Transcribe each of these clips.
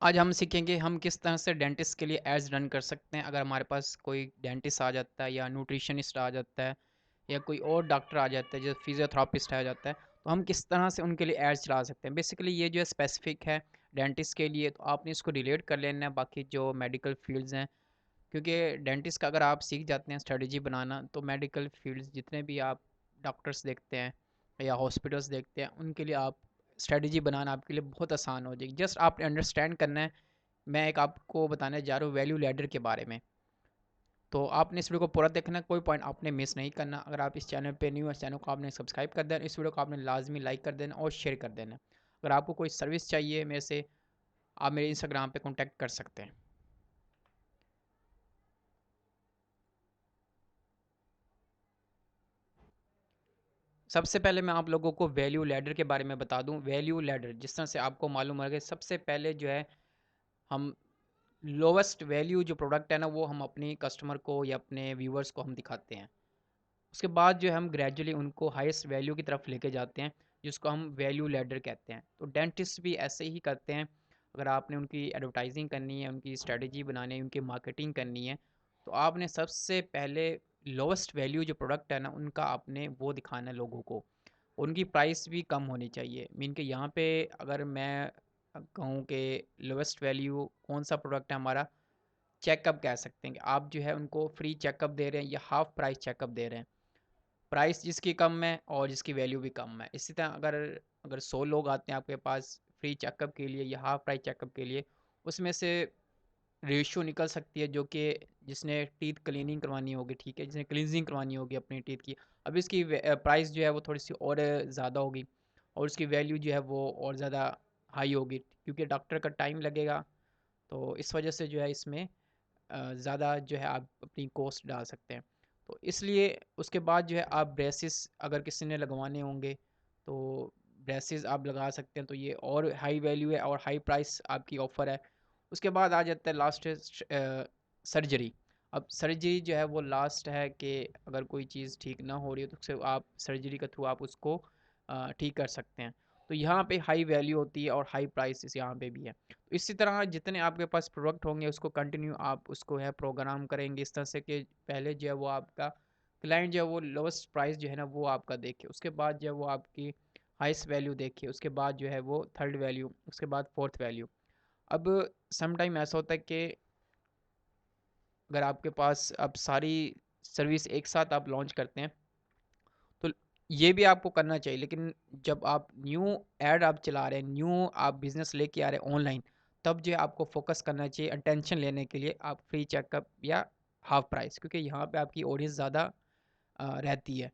आज हम सीखेंगे हम किस तरह से डेंटिस्ट के लिए एड्स रन कर सकते हैं। अगर हमारे पास कोई डेंटिस्ट आ जाता है या न्यूट्रिशनिस्ट आ जाता है या कोई और डॉक्टर आ जाता है, जैसे फिजियोथेरापिस्ट आ जाता है, तो हम किस तरह से उनके लिए एड्स चला सकते हैं। बेसिकली ये जो है स्पेसिफिक है डेंटिस्ट के लिए, तो आपने इसको रिलेट कर लेना है बाकी जो मेडिकल फील्ड्स हैं। क्योंकि डेंटिस्ट का अगर आप सीख जाते हैं स्ट्रेटजी बनाना, तो मेडिकल फील्ड्स जितने भी आप डॉक्टर्स देखते हैं या हॉस्पिटल्स देखते हैं, उनके लिए आप स्ट्रेटजी बनाना आपके लिए बहुत आसान हो जाएगी। जस्ट आपने अंडरस्टैंड करना है। मैं एक आपको बताने जा रहा हूँ वैल्यू लैडर के बारे में। तो आपने इस वीडियो को पूरा देखना है, कोई पॉइंट आपने मिस नहीं करना। अगर आप इस चैनल पे न्यू है, इस चैनल को आपने सब्सक्राइब कर देना, इस वीडियो को आपने लाजमी लाइक कर देना और शेयर कर देना। अगर आपको कोई सर्विस चाहिए मेरे से, आप मेरे इंस्टाग्राम पे कॉन्टैक्ट कर सकते हैं। सबसे पहले मैं आप लोगों को वैल्यू लैडर के बारे में बता दूं। वैल्यू लैडर जिस तरह से आपको मालूम है कि सबसे पहले जो है हम लोवेस्ट वैल्यू जो प्रोडक्ट है ना, वो हम अपनी कस्टमर को या अपने व्यूअर्स को हम दिखाते हैं। उसके बाद जो है हम ग्रेजुअली उनको हाईएस्ट वैल्यू की तरफ लेके जाते हैं, जिसको हम वैल्यू लैडर कहते हैं। तो डेंटिस्ट भी ऐसे ही करते हैं। अगर आपने उनकी एडवर्टाइजिंग करनी है, उनकी स्ट्रेटजी बनानी है, उनकी मार्केटिंग करनी है, तो आपने सबसे पहले लोवेस्ट वैल्यू जो प्रोडक्ट है ना, उनका आपने वो दिखाना है लोगों को। उनकी प्राइस भी कम होनी चाहिए। मीन के यहाँ पे अगर मैं कहूँ कि लोवेस्ट वैल्यू कौन सा प्रोडक्ट है हमारा, चेकअप कह सकते हैं कि आप जो है उनको फ्री चेकअप दे रहे हैं या हाफ प्राइस चेकअप दे रहे हैं। प्राइस जिसकी कम है और जिसकी वैल्यू भी कम है। इसी तरह अगर अगर 100 लोग आते हैं आपके पास फ्री चेकअप के लिए या हाफ प्राइस चेकअप के लिए, उसमें से रेशियो निकल सकती है जो कि जिसने टीथ क्लीनिंग करवानी होगी, ठीक है, जिसने क्लींजिंग करवानी होगी अपने टीथ की, अब इसकी प्राइस जो है वो थोड़ी सी और ज़्यादा होगी और उसकी वैल्यू जो है वो और ज़्यादा हाई होगी, क्योंकि डॉक्टर का टाइम लगेगा। तो इस वजह से जो है इसमें ज़्यादा जो है आप अपनी कॉस्ट डाल सकते हैं। तो इसलिए उसके बाद जो है आप ब्रेसेस अगर किसी ने लगवाने होंगे, तो ब्रेसेस आप लगा सकते हैं, तो ये और हाई वैल्यू है और हाई प्राइस आपकी ऑफ़र है। उसके बाद आ जाता है लास्ट सर्जरी। अब सर्जरी जो है वो लास्ट है कि अगर कोई चीज़ ठीक ना हो रही है, तो उसे आप सर्जरी के थ्रू आप उसको ठीक कर सकते हैं। तो यहाँ पे हाई वैल्यू होती है और हाई प्राइस इस यहाँ पे भी है। तो इसी तरह जितने आपके पास प्रोडक्ट होंगे, उसको कंटिन्यू आप उसको है प्रोग्राम करेंगे इस तरह से कि पहले जो है वो आपका क्लाइंट जो है वो लोवेस्ट प्राइस जो है ना वो आपका देखे, उसके बाद जो है वो आपकी हाईएस्ट वैल्यू देखे, उसके बाद जो है वो थर्ड वैल्यू, उसके बाद फोर्थ वैल्यू। अब सम टाइम ऐसा होता है कि अगर आपके पास अब सारी सर्विस एक साथ आप लॉन्च करते हैं, तो ये भी आपको करना चाहिए। लेकिन जब आप न्यू ऐड आप चला रहे हैं, न्यू आप बिज़नेस लेके आ रहे हैं ऑनलाइन, तब जो है आपको फोकस करना चाहिए अटेंशन लेने के लिए आप फ्री चेकअप या हाफ प्राइस, क्योंकि यहाँ पे आपकी ऑडियंस ज़्यादा रहती है।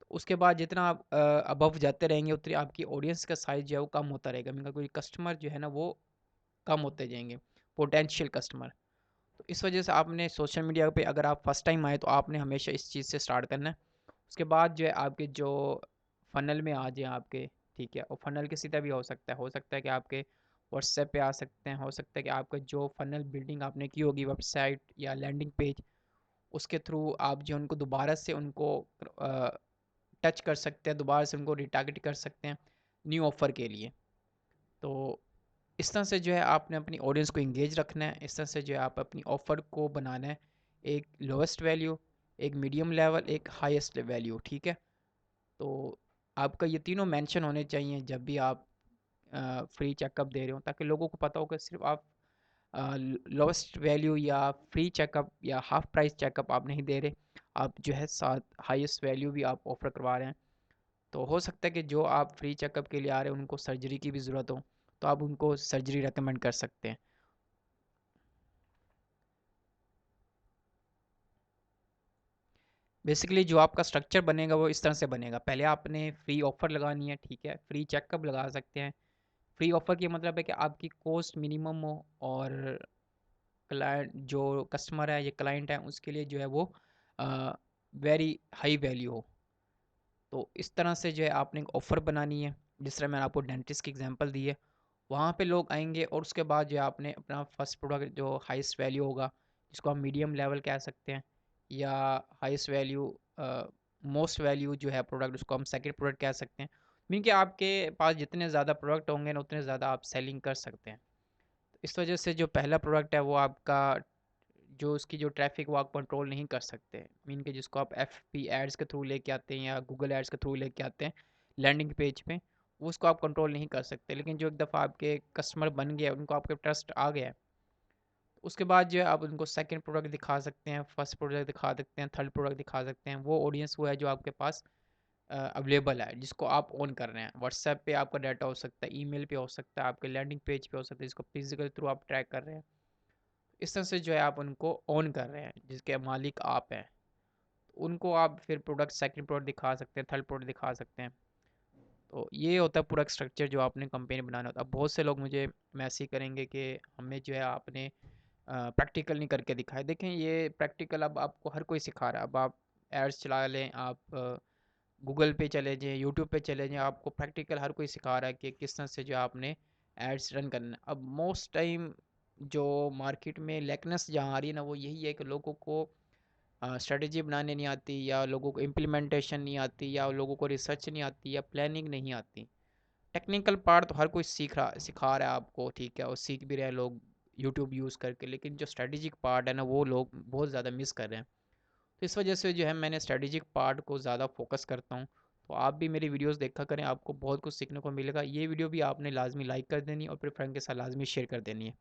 तो उसके बाद जितना आप अबव जाते रहेंगे, उतनी आपकी ऑडियंस का साइज़ जो है वो कम होता रहेगा। मतलब कोई कस्टमर जो है ना वो कम होते जाएंगे, पोटेंशियल कस्टमर। तो इस वजह से आपने सोशल मीडिया पे अगर आप फर्स्ट टाइम आए, तो आपने हमेशा इस चीज़ से स्टार्ट करना है। उसके बाद जो है आपके जो फ़नल में आ जाएँ आपके, ठीक है, और फ़नल के सीधा भी हो सकता है कि आपके व्हाट्सएप पे आ सकते हैं, हो सकता है कि आपका जो फ़नल बिल्डिंग आपने की होगी वेबसाइट या लैंडिंग पेज, उसके थ्रू आप जो उनको दोबारा से उनको टच कर सकते हैं, दोबारा से उनको रिटारगेट कर सकते हैं न्यू ऑफ़र के लिए। तो इस तरह से जो है आपने अपनी ऑडियंस को इंगेज रखना है, इस तरह से जो है आप अपनी ऑफ़र को बनाना है। एक लोएस्ट वैल्यू, एक मीडियम लेवल, एक हाईएस्ट वैल्यू, ठीक है। तो आपका ये तीनों मेंशन होने चाहिए जब भी आप फ्री चेकअप दे रहे हो, ताकि लोगों को पता हो कि सिर्फ आप लोएस्ट वैल्यू या फ्री चेकअप या हाफ प्राइस चेकअप आप नहीं दे रहे, आप जो है साथ हाईएस्ट वैल्यू भी आप ऑफ़र करवा रहे हैं। तो हो सकता है कि जो आप फ्री चेकअप के लिए आ रहे हैं उनको सर्जरी की भी ज़रूरत हो, तो आप उनको सर्जरी रेकमेंड कर सकते हैं। बेसिकली जो आपका स्ट्रक्चर बनेगा वो इस तरह से बनेगा। पहले आपने फ्री ऑफ़र लगानी है, ठीक है, फ्री चेकअप लगा सकते हैं। फ्री ऑफ़र की मतलब है कि आपकी कॉस्ट मिनिमम हो और क्लाइंट जो कस्टमर है, ये क्लाइंट है, उसके लिए जो है वो वेरी हाई वैल्यू हो। तो इस तरह से जो है आपने एक ऑफ़र बनानी है, जिस तरह मैंने आपको डेंटिस्ट की एग्जांपल दी है। वहाँ पे लोग आएंगे और उसके बाद जो है आपने अपना फर्स्ट प्रोडक्ट जो हाईएस्ट वैल्यू होगा, जिसको हम मीडियम लेवल कह सकते हैं, या हाईएस्ट वैल्यू मोस्ट वैल्यू जो है प्रोडक्ट, उसको हम सेकंड प्रोडक्ट कह सकते हैं। मीन कि आपके पास जितने ज़्यादा प्रोडक्ट होंगे ना, उतने ज़्यादा आप सेलिंग कर सकते हैं। इस वजह से जो पहला प्रोडक्ट है वो आपका, जो उसकी जो ट्रैफिक वो आप कंट्रोल नहीं कर सकते। मीन कि जिसको आप एफ पी एड्स के थ्रू लेके आते हैं या गूगल एड्स के थ्रू लेके आते हैं लैंडिंग पेज पे, वो उसको आप कंट्रोल नहीं कर सकते। लेकिन जो एक दफ़ा आपके कस्टमर बन गया, उनको आपके ट्रस्ट आ गया है, उसके बाद जो है आप उनको सेकंड प्रोडक्ट दिखा सकते हैं, फर्स्ट प्रोडक्ट दिखा सकते हैं, थर्ड प्रोडक्ट दिखा सकते हैं। वो ऑडियंस वो है जो आपके पास अवेलेबल है, जिसको आप ऑन कर रहे हैं। व्हाट्सएप पे आपका डाटा हो सकता है, ईमेल पे हो सकता है, आपके लैंडिंग पेज पे हो सकता है, जिसको फिजिकल थ्रू आप ट्रैक कर रहे हैं। इस तरह से जो है आप उनको ऑन कर रहे हैं, जिसके मालिक आप हैं। उनको आप फिर प्रोडक्ट सेकंड प्रोडक्ट दिखा सकते हैं, थर्ड प्रोडक्ट दिखा सकते हैं। तो ये होता है पूरा स्ट्रक्चर जो आपने कंपेन बनाना होता है। अब बहुत से लोग मुझे मैसेज करेंगे कि हमें जो है आपने प्रैक्टिकल नहीं करके दिखाए। देखें, ये प्रैक्टिकल अब आपको हर कोई सिखा रहा है। अब आप एड्स चला लें, आप गूगल पे चले जाएँ, यूट्यूब पे चले जाएँ, आपको प्रैक्टिकल हर कोई सिखा रहा है कि किस तरह से जो है आपने एड्स रन करना है। अब मोस्ट टाइम जो मार्केट में लैकनेस जहाँ आ रही है ना, वो यही है कि लोगों को स्ट्रेटजी बनाने नहीं आती, या लोगों को इम्प्लीमेंटेशन नहीं आती, या लोगों को रिसर्च नहीं आती, या प्लानिंग नहीं आती। टेक्निकल पार्ट तो हर कोई सिखा रहा है आपको, ठीक है, और सीख भी रहे हैं लोग यूट्यूब यूज़ करके। लेकिन जो स्ट्रेटेजिक पार्ट है ना, वो लोग बहुत ज़्यादा मिस कर रहे हैं। तो इस वजह से जो है मैंने स्ट्रेटेजिक पार्ट को ज़्यादा फोकस करता हूँ। तो आप भी मेरी वीडियोस देखा करें, आपको बहुत कुछ सीखने को मिलेगा। ये वीडियो भी आपने लाजमी लाइक कर देनी और अपने फ्रेंड के साथ लाजमी शेयर कर देनी है।